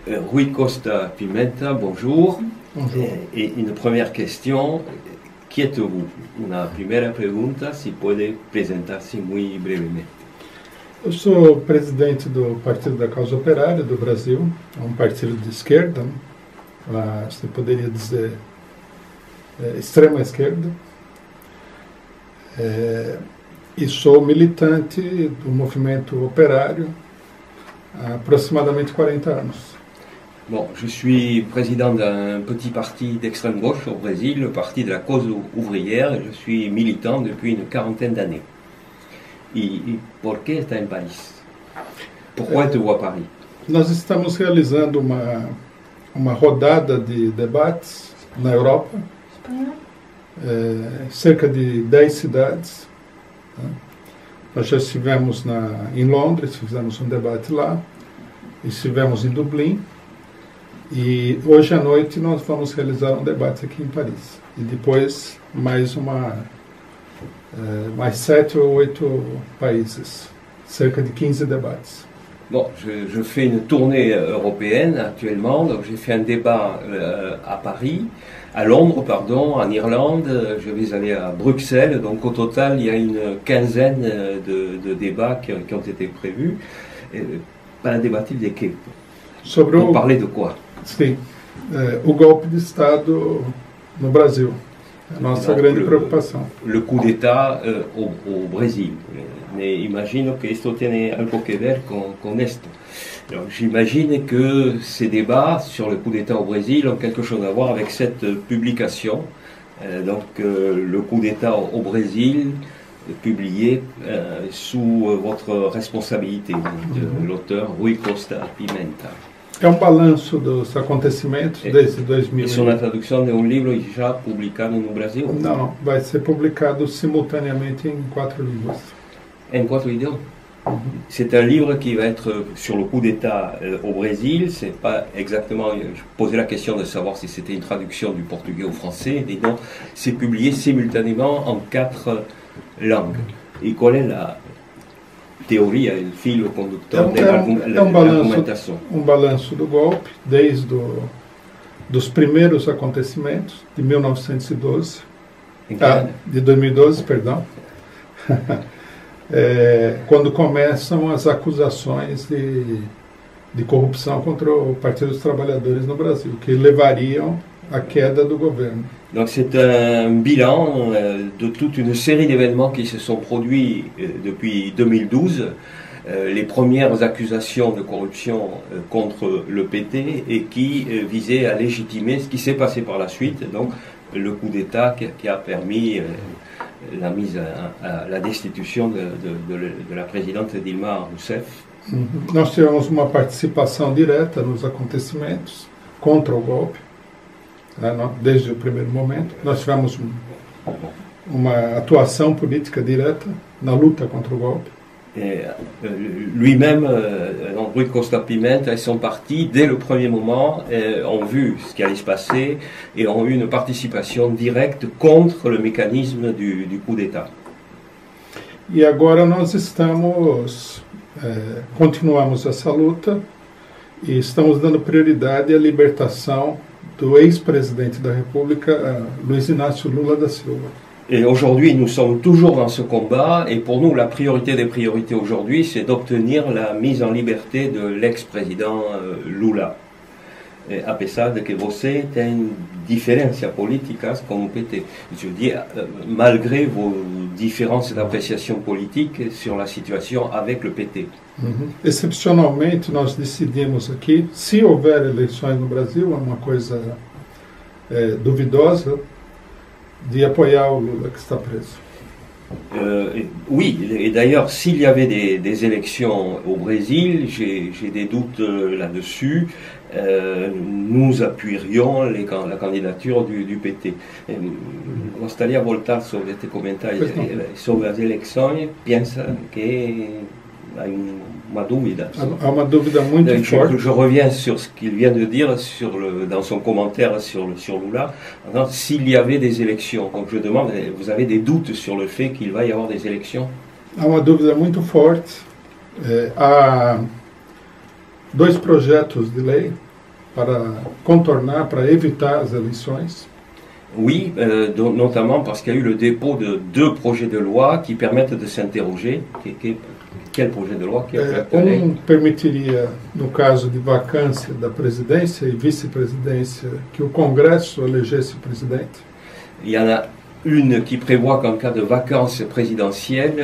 Rui Costa Pimenta, bonjour. Bonjour. E une première question, qui êtes-vous? Una primeira pergunta, se pode apresentar-se muito brevemente. Eu sou presidente do Partido da Causa Operária do Brasil, é um partido de esquerda, né? Você poderia dizer extrema esquerda, e sou militante do movimento operário há aproximadamente 40 anos. Bon, je suis président d'un petit parti d'extrême gauche au Brésil, le parti de la cause ouvrière, et je suis militant depuis une quarantaine d'années. E por que está em Paris? Pourquoi êtes-vous à Paris? Nós estamos realizando uma rodada de debates na Europa, cerca de 10 cidades. Né? Nós já estivemos em Londres, fizemos um debate lá, estivemos em Dublin, e hoje à noite nós vamos realizar um debate aqui em Paris. E depois mais 7 ou 8 países, cerca de 15 debates. Bon, je fais une tournée européenne actuellement, donc j'ai fait un débat à Paris, à Londres, pardon, en Irlande, je vais aller à Bruxelles, donc au total il y a une quinzaine de débats qui ont été prévus. Para debater de quê? Pour parler de quoi? Sim, o golpe de Estado no Brasil, a nossa grande preocupação. Le coup d'État au Brésil. Mais imagino que esto tiene algo que ver con esto. J'imagine que ces débats sur le coup d'État au Brésil ont quelque chose à voir avec cette publication. Le coup d'État au Brésil, publié sous votre responsabilité, de l'auteur Rui Costa Pimenta. É balanço dos acontecimentos desde 2000. Isso na tradução de um livro já publicado no Brasil? Não, vai ser publicado simultaneamente em 4 línguas. En 4 idiomes. C'est un livre qui va être sur le coup d'État au Brésil. C'est pas exactement. Je posais la question de savoir si c'était une traduction du portugais au français. Et non, c'est publié simultanément en 4 langues. Et quelle est la teoria, o filo condutor da argumentação? Um balanço do golpe, desde dos primeiros acontecimentos, de 1912. De 2012, perdão. Quando começam as acusações de corrupção contra o Partido dos Trabalhadores no Brasil, que levariam à queda do governo. Donc c'est un bilan de toute une série d'événements qui se sont produits depuis 2012. Les premières accusations de corruption contre le PT et qui visaient à légitimer ce qui s'est passé par la suite, donc le coup d'État qui a permis la mise à la destituição de la présidente Dilma Rousseff. Nós tivemos uma participação direta nos acontecimentos contra o golpe, desde o primeiro momento. Nós tivemos uma atuação política direta na luta contra o golpe. Lui-même, Rui Costa Pimenta et son parti, dès le premier moment, ont vu ce qui allait se passer et ont eu une participation directe contre le mécanisme du coup d'État. E agora nós continuamos essa luta e estamos dando prioridade à libertação do ex-presidente da República, Luiz Inácio Lula da Silva. Et aujourd'hui, nous sommes toujours dans ce combat, et pour nous, la priorité des priorités aujourd'hui, c'est d'obtenir la mise en liberté de l'ex-président Lula. A pesar de que você tem diferenças políticas com o PT. Je veux dire, malgré vos différences d'appréciation politique sur la situation avec le PT. Excepcionalmente, nós decidimos aqui, se houver eleições no Brasil, é uma coisa duvidosa, de apoiar o Lula que está preso. Oui, et d'ailleurs, s'il y avait des élections au Brésil, j'ai des doutes là-dessus, nous appuierions la candidature du PT. Gostaria de voltar sobre este comentário sobre as eleições, pensa que há uma dúvida. Há uma dúvida muito forte. Je reviens sur ce qu'il vient de dire dans son commentaire sur Lula. S'il y avait des élections, donc je demande, vous avez des doutes sur le fait qu'il va y avoir des élections? Há uma dúvida muito forte. Há 2 projetos de lei para contornar, para evitar as eleições. Oui, notamment parce qu'il y a eu le dépôt de 2 projets de loi qui permettent de s'interroger. Quel projet de loi? Permitiria, no caso de vacância da presidência e vice-presidência, que o Congresso elegesse o presidente. Il y en a une qui prévoit qu'en cas de vacance présidentielle,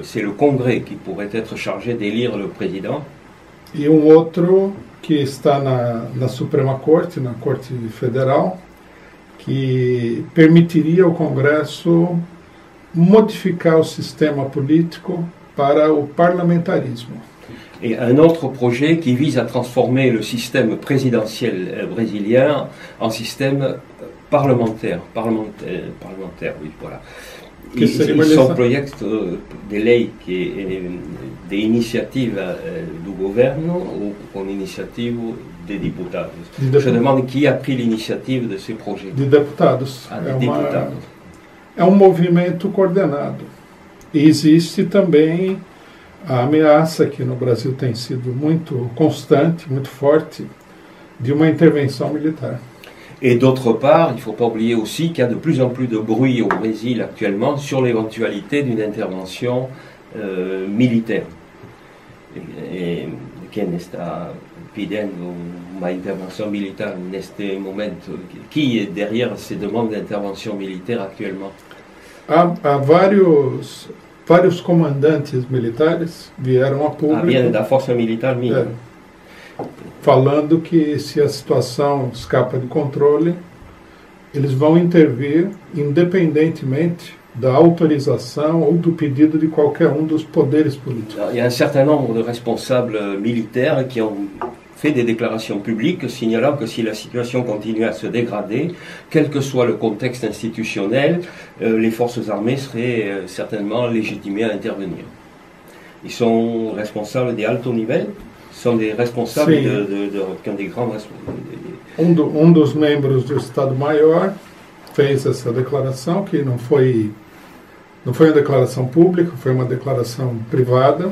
c'est le Congrès qui pourrait être chargé d'élire le président. E outro que está na Suprema Corte, na Corte Federal, que permitiria ao Congresso modificar o sistema político para o parlamentarismo. Et un autre projet qui vise à transformer le système présidentiel brésilien en système parlementaire, oui, voilà. Ils sont proyectos de ley de iniciativa du governo ou con initiative des diputados. Je demande qui a pris l'initiative de ces projets. De deputados. Deputados. É movimento coordenado. E existe também a ameaça, que no Brasil tem sido muito constante, muito forte, de uma intervenção militar. Et d'autre part, il ne faut pas oublier aussi qu'il y a de plus en plus de bruit au Brésil actuellement sur l'éventualité d'une intervention militaire. Et quem está pedindo uma intervention militaire neste momento? Qui est derrière ces demandes d'intervention militaire actuellement? Há vários comandantes militares vieram a público. Vieram da Força Militar mesmo. Falando que se a situação escapa de controle, eles vão intervir independentemente da autorização ou do pedido de qualquer dos poderes políticos. Il y a un certain nombre de responsables militaires qui ont fait des déclarations publiques signalant que si la situation continue à se dégrader, quel que soit le contexte institutionnel, les forces armées seraient certainement légitimées à intervenir. Ils sont responsables de alto nível. São des responsáveis de grands responsáveis. Dos membros do Estado-Maior fez essa declaração, que não foi uma declaração pública, foi uma declaração privada,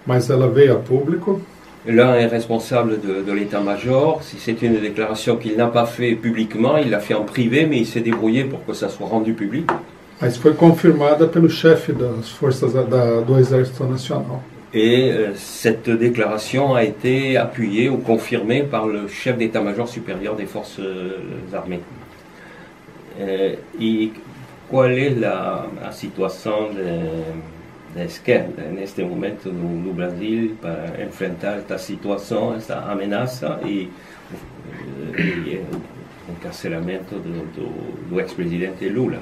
mas ela veio a público. L'un est responsable de l'état-major. Si c'est une déclaration qu'il n'a pas fait publiquement, il l'a fait en privé, mais il s'est débrouillé pour que ça soit rendu public. Mas foi confirmada pelo chefe das forças do Exército Nacional. Et cette déclaration a été appuyée ou confirmée par le chef d'état-major supérieur des forces armées. Et quelle est la situation da esquerda neste momento no Brasil para enfrentar esta situação, esta ameaça e o encarceramento do ex-presidente Lula?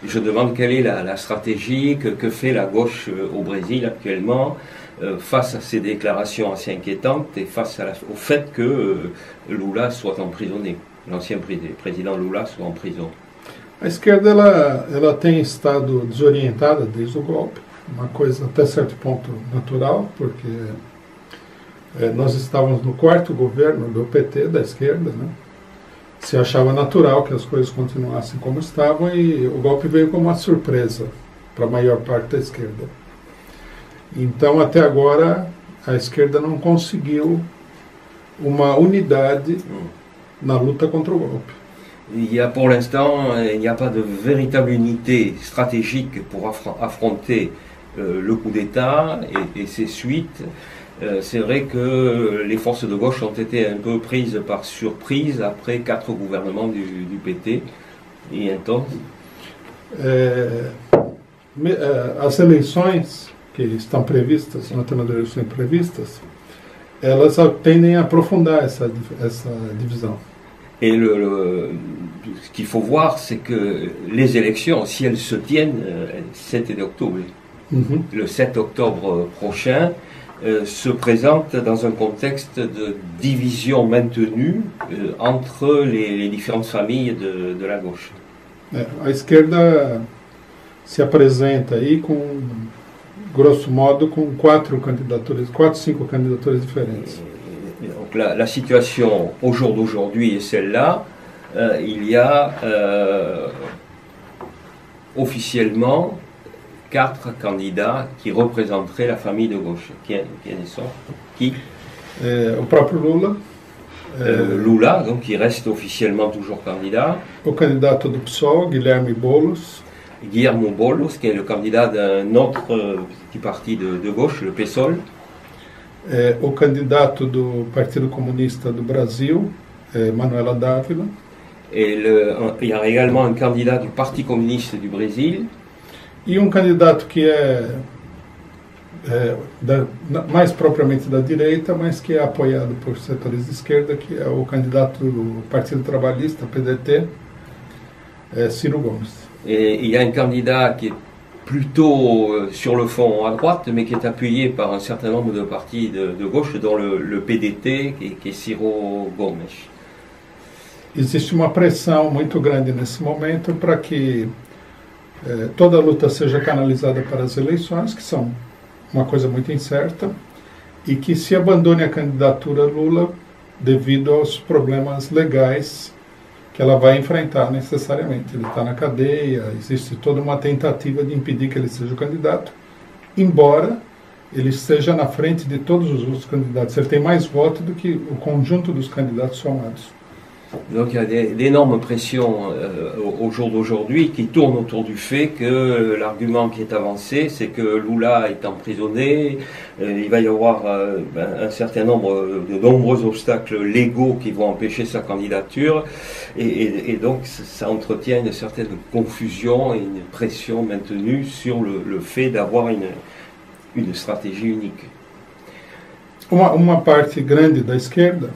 Je demande quelle est la stratégie que fait la gauche au Brésil actuellement face à ces déclarations assez inquiétantes et face au fait que Lula soit emprisonné, l'ancien président Lula soit en prison. A esquerda ela tem estado desorientada desde o golpe, uma coisa até certo ponto natural, porque nós estávamos no 4º governo do PT, da esquerda, né? Se achava natural que as coisas continuassem como estavam e o golpe veio como uma surpresa para a maior parte da esquerda. Então, até agora, a esquerda não conseguiu uma unidade na luta contra o golpe. Pour l'instant, il n'y a pas de véritable unité stratégique pour affronter le coup d'État et ses suites. C'est vrai que les forces de gauche ont été un peu prises par surprise après 4 gouvernements du PT. E então? As eleições que estão previstas, na tema das eleições previstas, elas tendem a aprofundar essa divisão. Et ce qu'il faut voir, c'est que les élections, si elles se tiennent, 7 octobre, le 7 octobre prochain, se présente dans un contexte de division maintenue entre les différentes familles de la gauche. A esquerda se apresenta aí com, grosso modo, com 4, 5 candidaturas différentes. Donc la situation au jour d'aujourd'hui est celle-là. Il y a officiellement 4 candidats qui représenteraient la famille de gauche. Qui sont? Qui? O próprio Lula. Lula, donc qui reste officiellement toujours candidat. O candidato do PSOL, Guilherme Boulos. Guillermo Boulos, qui est le candidat d'un autre petit parti de gauche, le PSOL. O candidato do Partido Comunista do Brasil, Manuela Dávila. Et il y a également un candidat du Parti communiste du Brésil. E candidato que mais propriamente da direita, mas que é apoiado por setores de esquerda, que é o candidato do Partido Trabalhista, PDT, Ciro Gomes. Et il y a un candidat qui est plutôt sur le fond à droite, mais qui est appuyé par un certain nombre de partis de gauche, dont le PDT, qui est Ciro Gomes. Existe uma pressão muito grande nesse momento para que toda a luta seja canalizada para as eleições, que são uma coisa muito incerta, e que se abandone a candidatura Lula devido aos problemas legais que ela vai enfrentar necessariamente. Ele está na cadeia, existe toda uma tentativa de impedir que ele seja o candidato, embora ele esteja na frente de todos os outros candidatos. Ele tem mais votos do que o conjunto dos candidatos somados. Donc il y a d'énormes pressions au jour d'aujourd'hui qui tournent autour du fait que l'argument qui est avancé, c'est que Lula est emprisonné, il va y avoir un certain nombre, de nombreux obstacles légaux qui vont empêcher sa candidature, et donc ça entretient une certaine confusion et une pression maintenue sur le fait d'avoir une stratégie unique. Uma parte grande da esquerda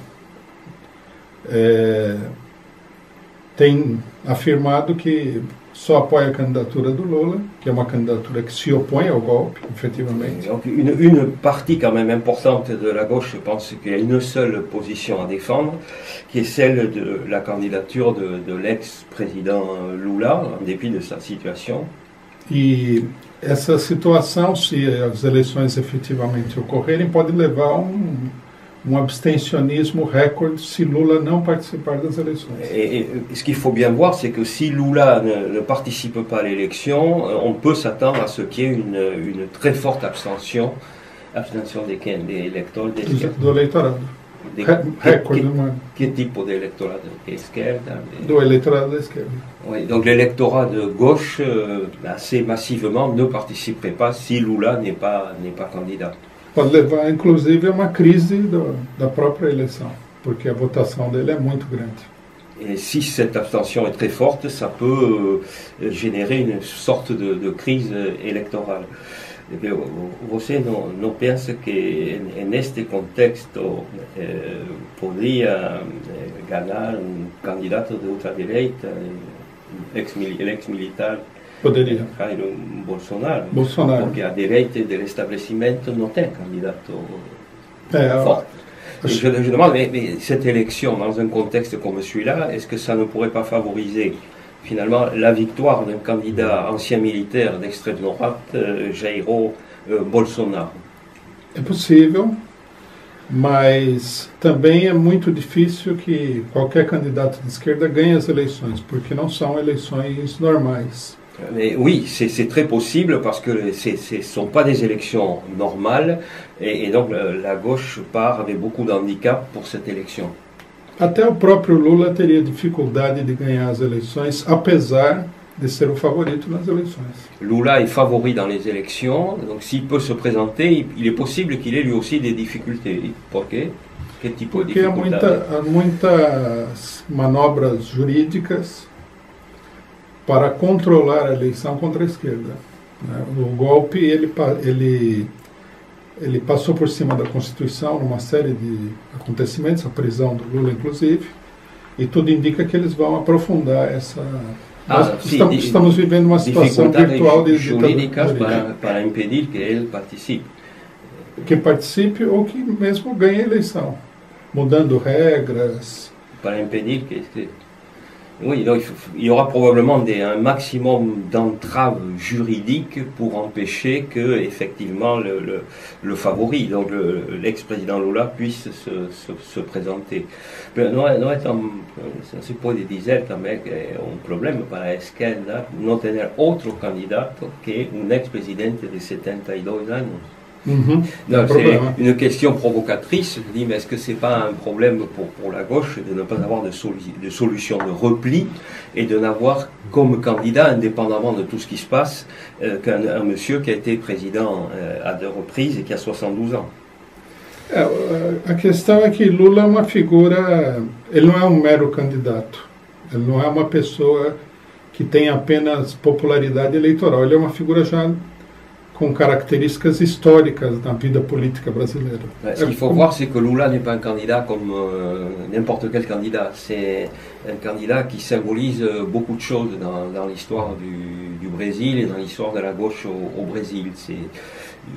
tem afirmado que só apoia a candidatura do Lula, que é uma candidatura que se opõe ao golpe, efetivamente. Donc une partie quand même importante de la gauche, je pense qu'il y a une seule position à défendre, qui est celle de la candidature de l'ex-président Lula, en dépit de sa situation. E essa situação, se as eleições efetivamente ocorrerem, pode levar a abstentionnisme recorde si Lula não participar das élections. Et ce qu'il faut bien voir, c'est que si Lula ne participe pas à l'élection, on peut s'attendre à ce qu'il y ait une très forte abstention des électeurs. Do eleitorado. Recorde, quel type d'électorat? Do eleitorado da esquerda. Oui, donc l'électorat de gauche assez massivement ne participerait pas si Lula n'est pas candidat. Pode levar, inclusive, a uma crise da própria eleição, porque a votação dele é muito grande. Et si cette abstention est très forte, ça peut générer une sorte de crise électorale. Você não pensa que neste contexto poderia ganhar candidato de ultradireita, ex-militar? Poderia. Jair Bolsonaro. Porque a direita do estabelecimento não tem candidato forte. Je demande, mais cette élection, dans un contexte comme celui-là, est-ce que ça ne pourrait pas favoriser finalement la victoire d'un candidat ancien militaire d'extrême droite, Jair Bolsonaro? É possível, mas também é muito difícil que qualquer candidato de esquerda ganhe as eleições, porque não são eleições normais. Mais oui, c'est très possible parce que ce ne sont pas des élections normales et donc la gauche part avec beaucoup d'handicap pour cette élection. Até o próprio Lula teria dificuldade de ganhar as eleições, apesar de ser o favorito nas eleições. Lula est favori dans les élections, donc s'il peut se présenter, il est possible qu'il ait lui aussi des difficultés. Pourquoi? Quel type de difficultés? Porque há muitas manobras jurídicas para controlar a eleição contra a esquerda. O golpe ele passou por cima da Constituição numa série de acontecimentos, a prisão do Lula inclusive, e tudo indica que eles vão aprofundar essa... estamos vivendo uma situação virtual de jurídicas para impedir que ele participe. Que participe ou que mesmo ganhe a eleição, mudando regras. Para impedir que... Oui, donc il y aura probablement un maximum d'entraves juridiques pour empêcher que, effectivement, le favori, donc l'ex-président Lula, puisse se présenter. Non si può dire também que è un problema para a esquerda non tener otro candidato che un ex-presidente de 72 años. Non, c'est une question provocatrice. Je dis, mais est-ce que c'est pas un problème pour la gauche de ne pas avoir de solution de repli et de n'avoir comme candidat, indépendamment de tout ce qui se passe, qu'un monsieur qui a été président à 2 reprises et qui a 72 ans? A questão é que Lula é uma figura, ele não é um mero candidato, ele não é uma pessoa que tem apenas popularidade eleitoral, ele é uma figura já com caractéristicas históricas na vida política brasileira. Ce qu'il faut voir, c'est que Lula n'est pas un candidat comme n'importe quel candidat. C'est un candidat qui symbolise beaucoup de choses dans l'histoire du Brésil et dans l'histoire de la gauche au Brésil.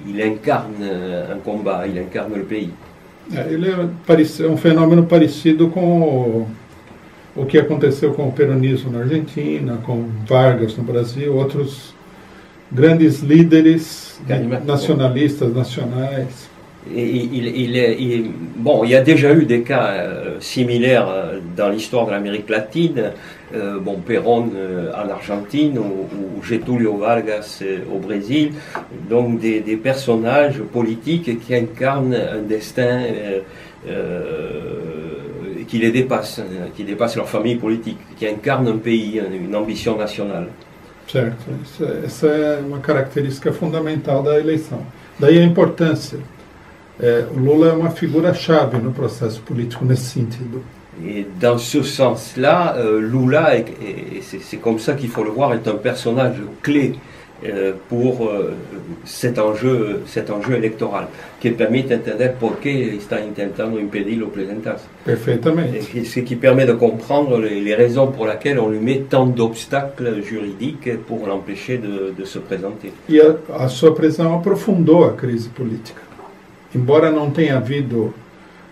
Il incarne un combat, il incarne le pays. Ele é um fenômeno parecido com o que aconteceu com o peronismo na Argentina, com Vargas no Brasil, outros grandes líderes nacionalistas, nationais. Bon, il y a déjà eu des cas similaires dans l'histoire de l'Amérique latine. Bon, Perón en Argentine ou Getúlio Vargas au Brésil. Donc des personnages politiques qui incarnent un destin qui les dépasse, qui dépasse leur famille politique, qui incarnent un pays, une ambition nationale. Certo, essa é uma característica fundamental da eleição. Daí a importância. O Lula é uma figura-chave no processo político nesse sentido. Et dans ce sens-là, Lula, c'est comme ça qu'il faut le voir, est un personnage clé pour cet enjeu électoral, que permet d'entender por qué está intentando impedir o presentarse. Perfeitamente. Ce qui permet de comprendre les raisons pour lesquelles on lui met tant d'obstacles juridiques pour l'empêcher de se présenter. E a sua prisão aprofundou a crise política. Embora não tenha havido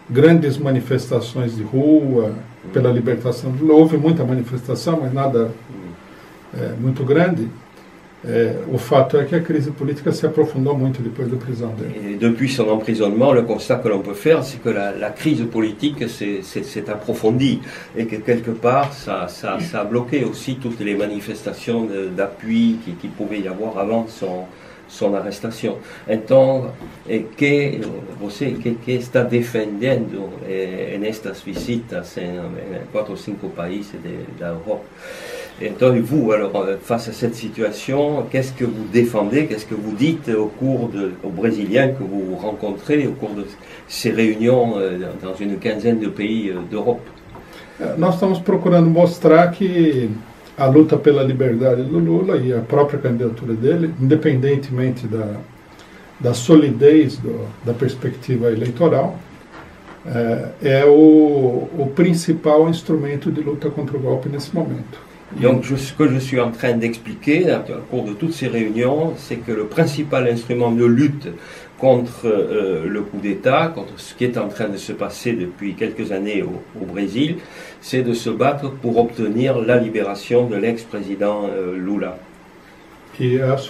grandes manifestações de rua pela libertação de Lula, houve muita manifestação, mas nada muito grande. O fato é que a crise politique se aprofondou muito depois da prisão dele. Et depuis son emprisonnement, le constat que l'on peut faire, c'est que la crise politique s'est approfondie et que quelque part, ça a bloqué aussi toutes les manifestations d'appui qui pouvait y avoir avant son arrestación. Entonces, ¿qué está defendiendo en estas visitas en 4 o 5 países de Europa? Entonces, vous, alors, face à cette situation, qu'est-ce que vous défendez, qu'est-ce que vous dites aux Brésiliens que vous rencontrez au cours de ces réunions dans une quinzaine de pays d'Europe? Nós estamos procurando mostrar que a luta pela liberdade do Lula e a própria candidatura dele, independentemente da solidez da perspectiva eleitoral, é o principal instrumento de luta contra o golpe nesse momento. Donc, ce que je suis en train d'expliquer au cours de toutes ces réunions, c'est que le principal instrument de lutte contre le coup d'État, contre ce qui est en train de se passer depuis quelques années au Brésil, c'est de se battre pour obtenir la libération de l'ex-président Lula.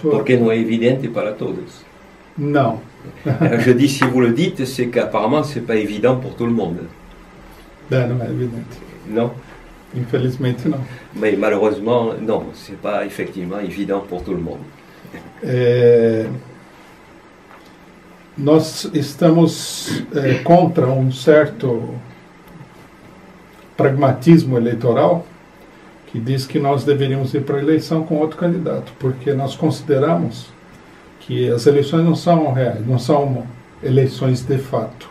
Porque não é evidente para todos. Non. Je dis, si vous le dites, c'est qu'apparemment, ce n'est pas évident pour tout le monde. Ben, não é evidente. Non. Infelizmente, não. Mais malheureusement, non, ce n'est pas effectivement évident pour tout le monde. Nós estamos contra certo pragmatismo eleitoral que diz que nós deveríamos ir para a eleição com outro candidato, porque nós consideramos que as eleições não são reais, não são eleições de fato.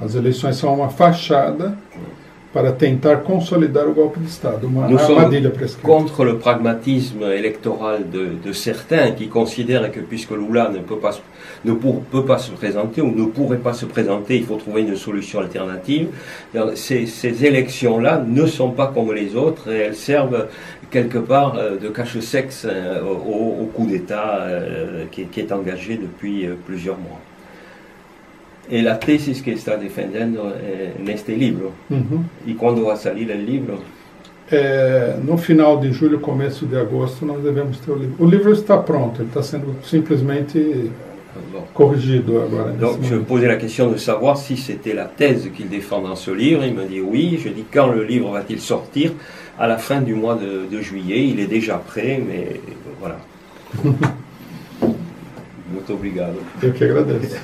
As eleições são uma fachada para tentar consolidar o golpe de Estado, uma armadilha para a esquerda. Contre le pragmatisme électoral de certains qui considèrent que puisque Lula ne peut pas se présenter ou ne pourrait pas se présenter, il faut trouver une solution alternative. Ces élections-là ne sont pas comme les autres et elles servent quelque part de cache-sexe au coup d'État qui est engagé depuis plusieurs mois. E la tesis que está defendendo neste livro. E quando vai sair o livro? No final de julho, começo de agosto, nós devemos ter o livro. O livro está pronto, ele está sendo simplesmente corrigido agora. Donc je posais la question de savoir si c'était la thèse qu'il défend dans ce livre. Il me dit oui. Je dis quand le livre va-t-il sortir? À la fin du mois de juillet. Il est déjà prêt, mais voilà. Muito obrigado. Eu que agradeço.